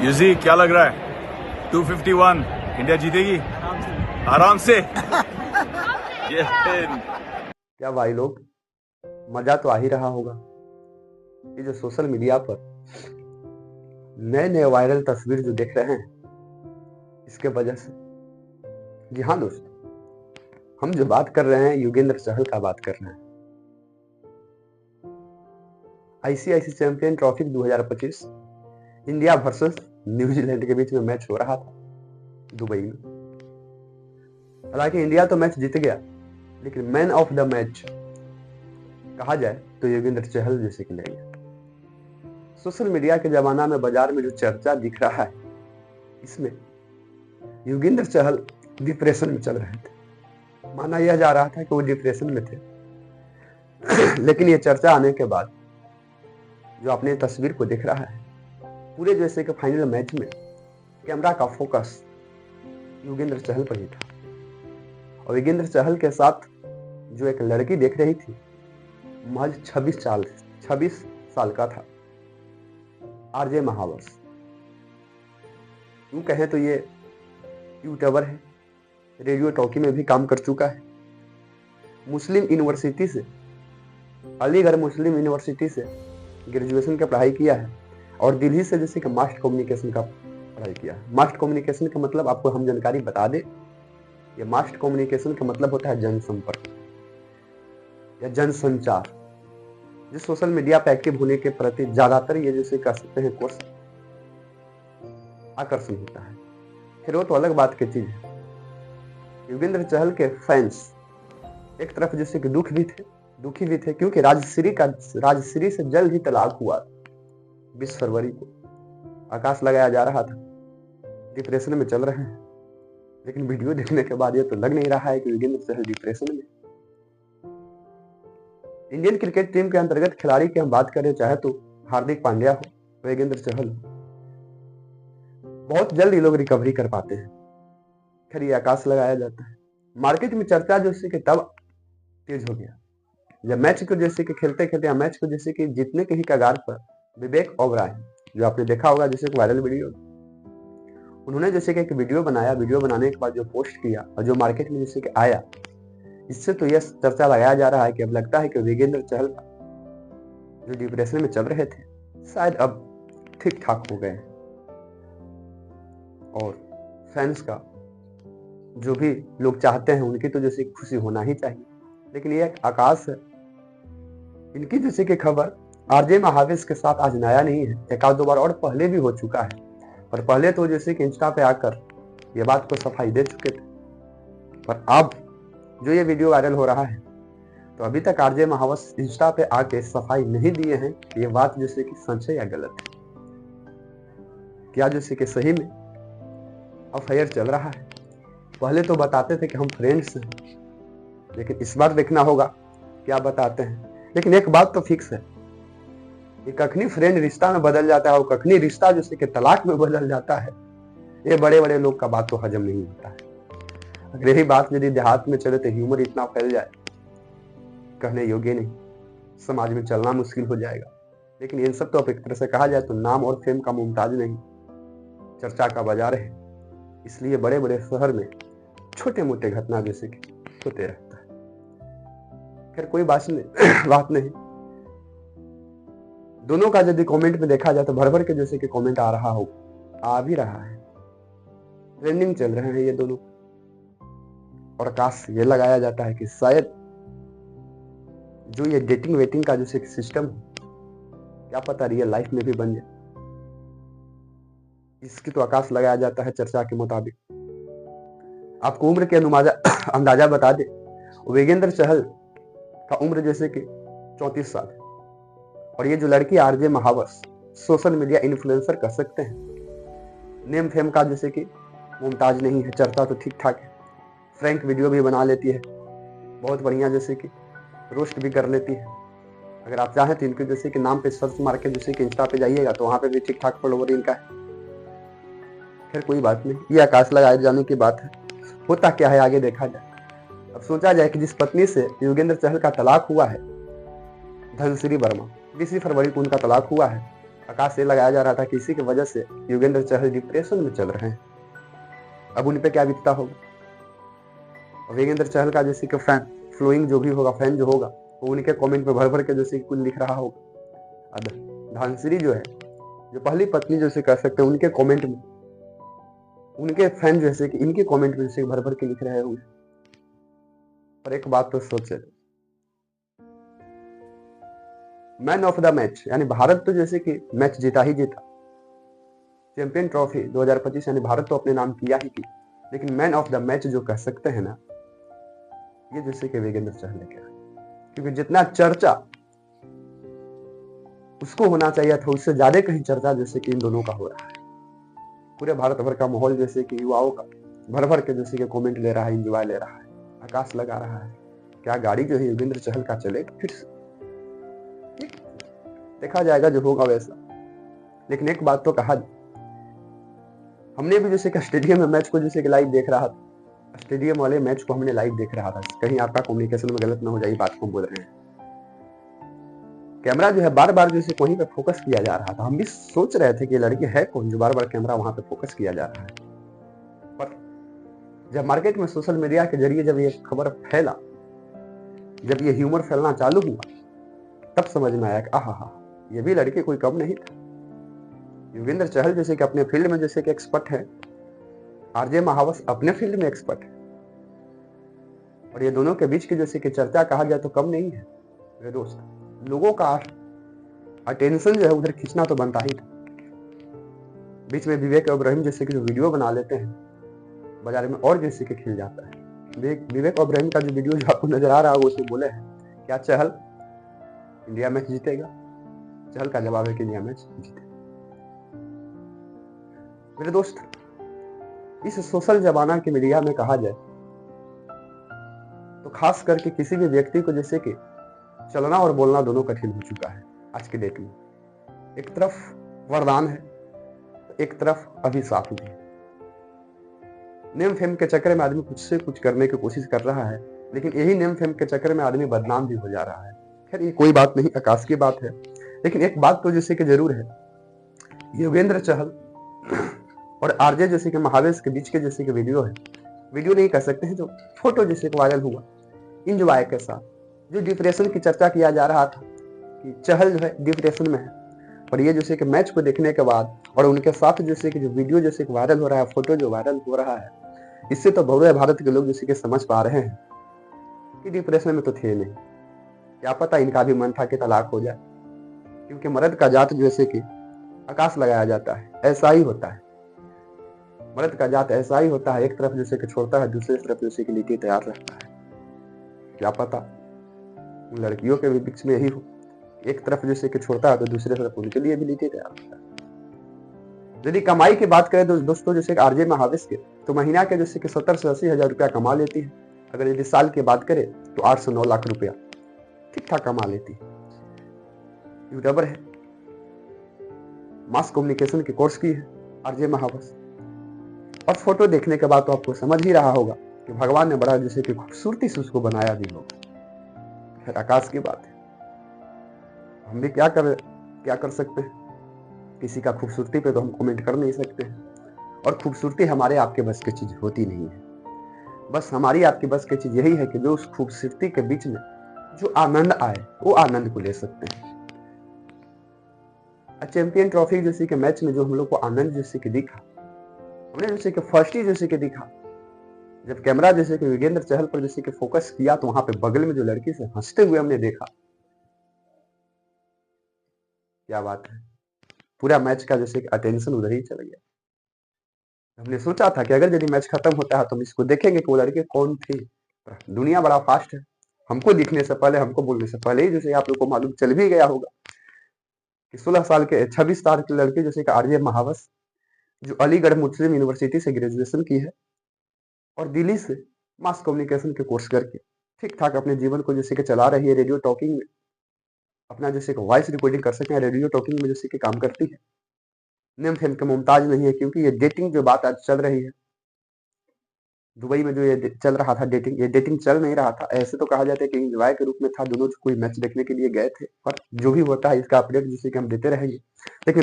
UG क्या लग रहा है? 251 इंडिया जीतेगी आराम से। क्या भाई लोग, मजा तो आ ही रहा होगा। ये जो सोशल मीडिया पर नए नए वायरल तस्वीर जो देख रहे हैं, इसके वजह से, जी हाँ दोस्तों, हम जो बात कर रहे हैं युगेंद्र चहल का बात कर रहे हैं। ICC champion trophy 2025 India versus New Zealand के बीच में मैच हो रहा था दुबई में। हालांकि इंडिया तो मैच जीत गया, लेकिन मैन ऑफ द मैच कहा जाए तो युगेंद्र चहल जैसे कि नहीं है। सोशल मीडिया के जमाना में बाजार में जो चर्चा दिख रहा है, इसमें युगेंद्र चहल डिप्रेशन में चल रहे थे। माना यह जा रहा था कि वो डिप्रेशन में थे। लेकिन ये चर्चा आने के बाद जो अपने तस्वीर को देख रहा है, पूरे जैसे कि फाइनल मैच में कैमरा का फोकस युगेंद्र चहल पर ही था। और युगेंद्र चहल के साथ जो एक लड़की देख रही थी, महज 26 साल का था, आरजे महावस। यूं कहें तो ये यूट्यूबर है, रेडियो टॉकी में भी काम कर चुका है। मुस्लिम यूनिवर्सिटी से, अलीगढ़ मुस्लिम यूनिवर्सिटी से ग्रेजुएशन का पढ़ाई किया है और दिल्ली से जैसे कि मास कम्युनिकेशन का पढ़ाई किया है। मास कम्युनिकेशन का मतलब आपको हम जानकारी बता दें, ये मास कम्युनिकेशन का मतलब होता है जनसंपर्क या जनसंचार। जो सोशल मीडिया पे एक्टिव होने के प्रति ज्यादातर ये जैसे कह सकते हैं कोर्स आकर्षण होता है। फिर वो तो अलग बात की चीज है। युगेंद्र चहल के फैंस एक तरफ जैसे कि दुखी भी थे क्योंकि राजश्री से जल्द ही तलाक हुआ 20 फरवरी को। आकाश लगाया जा रहा था, डिप्रेशन में चल रहे हैं। लेकिन वीडियो देखने के बाद ये तो लग नहीं रहा है कि युगेंद्र चहल डिप्रेशन में। इंडियन क्रिकेट टीम के अंतर्गत खिलाड़ी की हम बात करें, चाहे तो हार्दिक पांड्या हो, युगेंद्र चहल हो, बहुत जल्द ये लोग रिकवरी कर पाते हैं। फिर ये आकाश लगाया जाता है। मार्केट में चर्चा जैसे कि तब तेज हो गया जब मैच को जैसे कि खेलते मैच को जैसे कि जीतने के ही कगार पर विवेक ओबराय, जो आपने देखा होगा जैसे कि वायरल वीडियो, उन्होंने जैसे कि एक वीडियो बनाया। वीडियो बनाने के बाद जो पोस्ट किया और जो मार्केट में जैसे कि आया, इससे तो यह चर्चा लगाया जा रहा है कि अब लगता है कि युगेंद्र चहल जो डिप्रेशन में चल रहे थे, शायद अब ठीक ठाक हो गए। और फैंस का जो भी लोग चाहते हैं, उनकी तो जैसे खुशी होना ही चाहिए। लेकिन ये आकाश है, इनकी जैसे कि खबर आरजे महावेश के साथ आज नया नहीं है, एक आध दो बार और पहले भी हो चुका है। और पहले तो जैसे कि इंस्टा पे आकर ये बात को सफाई दे चुके थे, पर अब जो ये वीडियो वायरल हो रहा है, तो अभी तक आरजे महावस इंस्टा पे आके सफाई नहीं दिए हैं ये बात जैसे कि सच है या गलत है। क्या जैसे कि सही में अफेयर चल रहा है? पहले तो बताते थे कि हम फ्रेंड्स हैं, लेकिन इस बार देखना होगा क्या बताते हैं। लेकिन एक बात तो फिक्स है, ये कखनी फ्रेंड रिश्ता में बदल जाता है और कखनी रिश्ता जैसे कि तलाक में बदल जाता है, ये बड़े बड़े लोग का बात तो हजम नहीं होता है। अगर यही बात यदि देहात में चले तो ह्यूमर इतना फैल जाए, कहने योग्य नहीं, समाज में चलना मुश्किल हो जाएगा। लेकिन इन सब तो अब एक तरह से कहा जाए तो नाम और फेम का मुमताज नहीं, चर्चा का बाजार है। इसलिए बड़े बड़े शहर में छोटे मोटे घटना जैसे कि होते रहता है। फिर कोई बात नहीं। दोनों का यदि कमेंट में देखा जाए तो भर भर के जैसे कि कमेंट आ रहा हो, आ भी रहा है, ट्रेंडिंग चल रहे हैं ये दोनों। और आकाश ये लगाया जाता है कि शायद जो ये डेटिंग वेटिंग का जैसे सिस्टम, क्या पता रियल लाइफ में भी बन जाए। इसकी तो आकाश लगाया जाता है चर्चा के मुताबिक। आपको उम्र के अंदाजा बता दे, युगेंद्र चहल का उम्र जैसे कि 34 साल है। और ये जो लड़की आरजे महावस, सोशल मीडिया इन्फ्लुएंसर कह सकते हैं, नेम फेम का जैसे कि मुमताज नहीं है, चर्चा तो ठीक ठाक है, फ्रैंक वीडियो भी बना लेती है, बहुत बढ़िया जैसे कि रोस्ट भी कर लेती है। अगर आप चाहें तो इनके जैसे कि नाम पे सर्च मार के जैसे कि इंस्टा पे जाइएगा तो वहां पे भी ठीक ठाक फॉलोवर इनका है। फिर कोई बात नहीं, ये आकाश लगाए जाने की बात है। होता क्या है आगे देखा जाए। अब सोचा जाए कि जिस पत्नी से युगेंद्र चहल का तलाक हुआ है, धनश्री वर्मा, 20 फरवरी को उनका तलाक हुआ है। आकाश से लगाया जा रहा था कि इसी की वजह से योगेंद्र चहल डिप्रेशन में चल रहे हैं। अब उन पे क्या बीतता होगा। और योगेंद्र चहल का जैसे कि फैन फ्लोइंग जो भी होगा, फैन जो होगा, वो उनके कमेंट पे भर भर के जैसे कुछ लिख रहा होगा। अब धांसरी जो है, जो पहली पत्नी जैसे कह सकते हैं, उनके कमेंट में उनके फैन जैसे कि इनके कमेंट में जैसे भर भर के लिख रहे होंगे। पर एक बात तो सोचे, मैन ऑफ द मैच यानी भारत तो जैसे कि मैच जीता ही जीता, चैंपियन ट्रॉफी 2025 यानी भारत तो अपने नाम किया ही की, लेकिन मैन ऑफ द मैच जो कह सकते हैं ना, ये जैसे कि योगेंद्र चहल ने किया। क्योंकि जितना चर्चा उसको होना चाहिए था, उससे ज्यादा कहीं चर्चा जैसे कि इन दोनों का हो रहा है। पूरे भारत भर का माहौल जैसे कि युवाओं का भर भर के जैसे कि कमेंट ले रहा है, एंजॉय ले रहा है, आकाश लगा रहा है। क्या गाड़ी जो है योगेंद्र चहल का चलेगा फिर से? देखा जाएगा, जो होगा वैसा। लेकिन एक बात तो कहा, हमने भी जैसे कि स्टेडियम में मैच को जैसे कि लाइव देख रहा था, स्टेडियम वाले मैच को हमने लाइव देख रहा था। कहीं आपका कम्युनिकेशन में गलत ना हो जाए, बात को बोल रहे हैं। कैमरा जो है बार बार जैसे वहीं पे फोकस किया जा रहा था। हम भी सोच रहे थे कि लड़की है कौन जो बार बार कैमरा वहां पे फोकस किया जा रहा है। पर जब मार्केट में सोशल मीडिया के जरिए जब ये खबर फैला, जब ये ह्यूमर फैलना चालू हुआ, तब समझ में आया कि आहा, ये भी लड़के कोई कम नहीं था। योगेंद्र चहल जैसे कि अपने फील्ड में जैसे कि एक्सपर्ट है, आरजे महावस अपने फील्ड में एक्सपर्ट है, और ये दोनों के बीच की जैसे कि चर्चा कहा जाए तो कम नहीं है मेरे दोस्त। लोगों का अटेंशन जो है उधर खींचना तो बनता ही था। बीच में विवेक ओबराहिम जैसे कि जो वीडियो बना लेते हैं बाजार में, और जैसे कि खिल जाता है। विवेक ओबराहिम का जो वीडियो जो आपको नजर आ रहा है, उसमें बोले हैं क्या चहल इंडिया मैच जीतेगा? चहल का जवाब है कि इंडिया मैच जीतेगा। मेरे दोस्त, इस सोशल जमाना के मीडिया में कहा जाए तो खास करके किसी भी व्यक्ति को जैसे कि चलना और बोलना दोनों कठिन हो चुका है आज के डेट में। एक तरफ वरदान है, एक तरफ अभिशाप भी है। नेम फेम के चक्कर में आदमी कुछ से कुछ करने की कोशिश कर रहा है, लेकिन यही नेम फेम के चक्कर में आदमी बदनाम भी हो जा रहा है। खैर, ये कोई बात नहीं, आकाश की बात है। लेकिन एक बात तो जैसे कि जरूर है, योगेंद्र चहल और आरजे जैसे कि महावेश के बीच के जैसे कि वीडियो है, वीडियो नहीं कह सकते हैं, जो फोटो जैसे कि वायरल हुआ इंजॉय के साथ, जो डिप्रेशन की चर्चा किया जा रहा था कि चहल जो है डिप्रेशन में है, और ये जैसे कि मैच को देखने के बाद और उनके साथ जैसे कि जो वीडियो जैसे कि वायरल हो रहा है, फोटो जो वायरल हो रहा है, इससे तो बहुरे भारत के लोग जैसे कि समझ पा रहे हैं कि डिप्रेशन में तो थे नहीं। क्या पता इनका भी मन था कि तलाक हो जाए, क्योंकि मर्द का जात जैसे कि आकाश लगाया जाता है, ऐसा ही होता है। मर्द का जात ऐसा ही होता है, एक तरफ जैसे कि छोड़ता है, दूसरी तरफ जैसे कि लिट्टी तैयार रहता है। क्या पता उन लड़कियों के भी बीच में यही हो, एक तरफ जैसे कि छोड़ता है तो दूसरी तरफ उनके लिए भी लिट्टी तैयार होता है। यदि कमाई की बात करें तो दोस्तों जैसे आरजे महावेश के तो महीना के जैसे कि 70 से 80 हजार रुपया कमा लेती है। अगर यदि साल की बात करें तो 8 से 9 लाख रुपया ठीक ठाक कमा लेती है। यूट्यूबर है, मास कम्युनिकेशन के कोर्स की है आरजे महावेश, और फोटो देखने के बाद तो आपको समझ ही रहा होगा कि भगवान ने बड़ा जैसे कि खूबसूरती से उसको बनाया भी होगा। फिर आकाश की बात है, हम भी क्या कर सकते हैं? किसी का खूबसूरती पे तो हम कमेंट कर नहीं सकते हैं, और खूबसूरती हमारे आपके बस की चीज होती नहीं है। बस हमारी आपकी बस की चीज यही है कि जो उस खूबसूरती के बीच में जो आनंद आए, वो आनंद को ले सकते हैं। चैंपियन ट्रॉफी जैसे कि मैच में जो हम लोग को आनंद जैसे कि दिखा, हमने जैसे कि फर्स्ट ही जैसे कि दिखा, जब कैमरा जैसे कि योगेंद्र चहल पर जैसे कि फोकस किया तो वहां पे बगल में जो लड़की से हंसते हुए हमने देखा, क्या बात है। पूरा मैच का जैसे कि अटेंशन उधर ही चला गया। हमने सोचा था कि अगर यदि मैच खत्म होता है तो हम इसको देखेंगे कि वो लड़के कौन थे। दुनिया बड़ा फास्ट है, हमको दिखने से पहले, हमको बोलने से पहले ही जैसे आप लोग को मालूम चल भी गया होगा कि 16 साल के 26 साल के लड़के जैसे कि आरजे महावस, जो अलीगढ़ मुस्लिम यूनिवर्सिटी से ग्रेजुएशन की है और दिल्ली से मास कम्युनिकेशन के कोर्स करके ठीक ठाक अपने जीवन को जैसे कि चला रही है। रेडियो टॉकिंग में अपना जैसे कि वॉइस रिकॉर्डिंग कर सके, रेडियो टॉकिंग में जैसे कि काम करती है। नेम फेम के मुमताज नहीं है, क्योंकि ये डेटिंग जो बात आज चल रही है दुबई में, जो ये चल रहा था डेटिंग, ये डेटिंग चल नहीं रहा था। ऐसे तो कहा जाता है कि एंजॉय के रूप में था, दोनों कोई मैच देखने के लिए गए थे, पर जो भी होता है इसका अपडेट जैसे कि हम देते रहेंगे। लेकिन